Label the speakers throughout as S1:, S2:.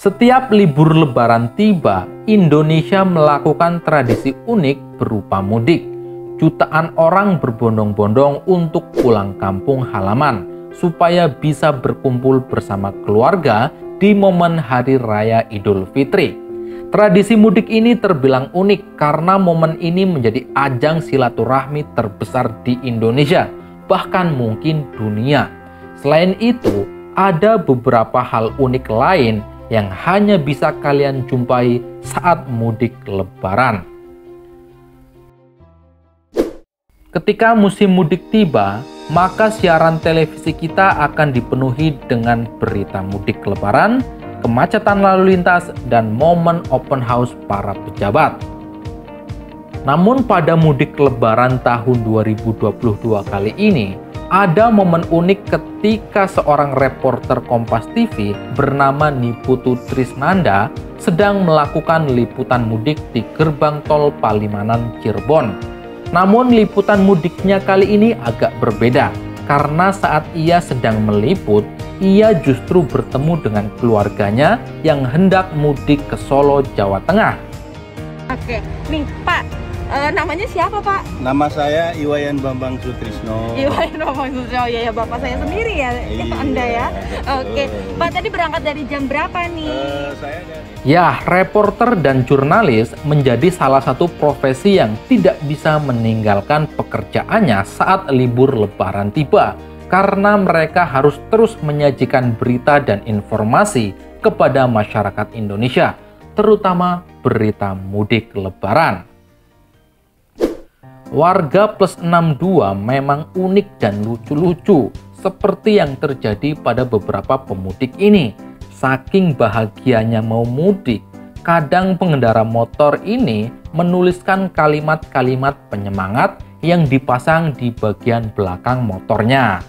S1: Setiap libur Lebaran tiba, Indonesia melakukan tradisi unik berupa mudik. Jutaan orang berbondong-bondong untuk pulang kampung halaman supaya bisa berkumpul bersama keluarga di momen Hari Raya Idul Fitri. Tradisi mudik ini terbilang unik karena momen ini menjadi ajang silaturahmi terbesar di Indonesia, bahkan mungkin dunia. Selain itu, ada beberapa hal unik lain yang hanya bisa kalian jumpai saat mudik Lebaran. Ketika musim mudik tiba, maka siaran televisi kita akan dipenuhi dengan berita mudik Lebaran, kemacetan lalu lintas, dan momen open house para pejabat. Namun pada mudik Lebaran tahun 2022 kali ini, ada momen unik ketika seorang reporter Kompas TV bernama Niputu Trisnanda sedang melakukan liputan mudik di gerbang tol Palimanan Cirebon. Namun liputan mudiknya kali ini agak berbeda, karena saat ia sedang meliput, ia justru bertemu dengan keluarganya yang hendak mudik ke Solo, Jawa Tengah.
S2: Oke, nih Pak, namanya siapa Pak?
S3: Nama saya Iwayan Bambang Sutrisno.
S2: Iwayan Bambang Sutrisno, ya bapak saya sendiri ya, Anda ya. Oke, Pak tadi berangkat dari jam berapa nih?
S1: Ya, reporter dan jurnalis menjadi salah satu profesi yang tidak bisa meninggalkan pekerjaannya saat libur Lebaran tiba, karena mereka harus terus menyajikan berita dan informasi kepada masyarakat Indonesia, terutama berita mudik Lebaran. Warga plus 62 memang unik dan lucu-lucu, seperti yang terjadi pada beberapa pemudik ini. Saking bahagianya mau mudik, kadang pengendara motor ini menuliskan kalimat-kalimat penyemangat yang dipasang di bagian belakang motornya.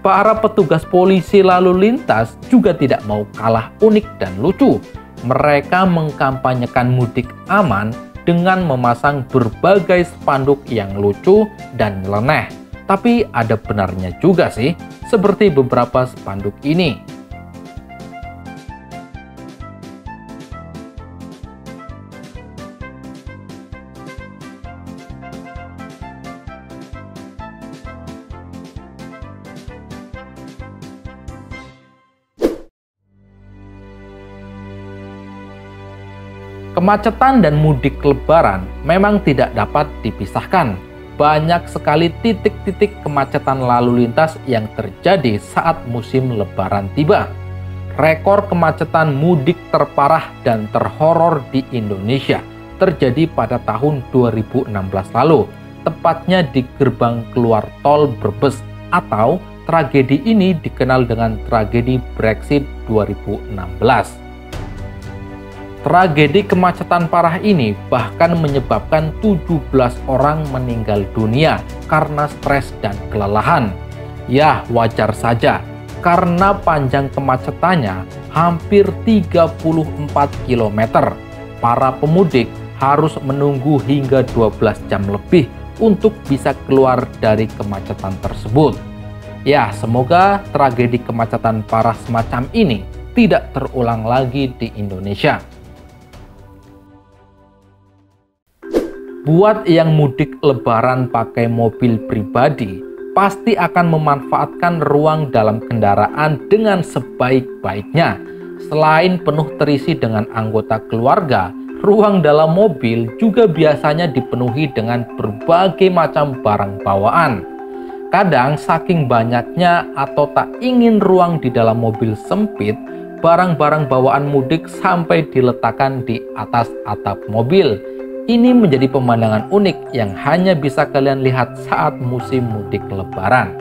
S1: Para petugas polisi lalu lintas juga tidak mau kalah unik dan lucu. Mereka mengkampanyekan mudik aman dengan memasang berbagai spanduk yang lucu dan nyeleneh. Tapi ada benarnya juga sih, seperti beberapa spanduk ini. Kemacetan dan mudik Lebaran memang tidak dapat dipisahkan. Banyak sekali titik-titik kemacetan lalu lintas yang terjadi saat musim Lebaran tiba. Rekor kemacetan mudik terparah dan terhoror di Indonesia terjadi pada tahun 2016 lalu, tepatnya di gerbang keluar tol Brebes, atau tragedi ini dikenal dengan tragedi Brexit 2016. Tragedi kemacetan parah ini bahkan menyebabkan 17 orang meninggal dunia karena stres dan kelelahan. Ya, wajar saja, karena panjang kemacetannya hampir 34 km. Para pemudik harus menunggu hingga 12 jam lebih untuk bisa keluar dari kemacetan tersebut. Ya, semoga tragedi kemacetan parah semacam ini tidak terulang lagi di Indonesia. Buat yang mudik Lebaran pakai mobil pribadi, pasti akan memanfaatkan ruang dalam kendaraan dengan sebaik-baiknya. Selain penuh terisi dengan anggota keluarga, ruang dalam mobil juga biasanya dipenuhi dengan berbagai macam barang bawaan. Kadang saking banyaknya atau tak ingin ruang di dalam mobil sempit, barang-barang bawaan mudik sampai diletakkan di atas atap mobil. Ini menjadi pemandangan unik yang hanya bisa kalian lihat saat musim mudik Lebaran.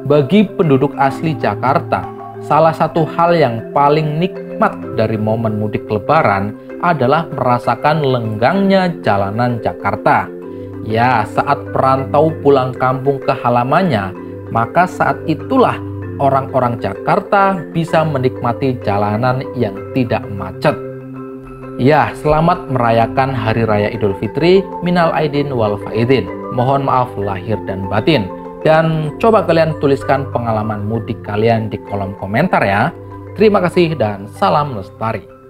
S1: Bagi penduduk asli Jakarta, salah satu hal yang paling nikmat dari momen mudik Lebaran adalah merasakan lenggangnya jalanan Jakarta. Ya, saat perantau pulang kampung ke halamannya, maka saat itulah orang-orang Jakarta bisa menikmati jalanan yang tidak macet. Ya, selamat merayakan Hari Raya Idul Fitri, minal aidin wal faidin. Mohon maaf lahir dan batin. Dan coba kalian tuliskan pengalaman mudik kalian di kolom komentar ya. Terima kasih dan salam lestari.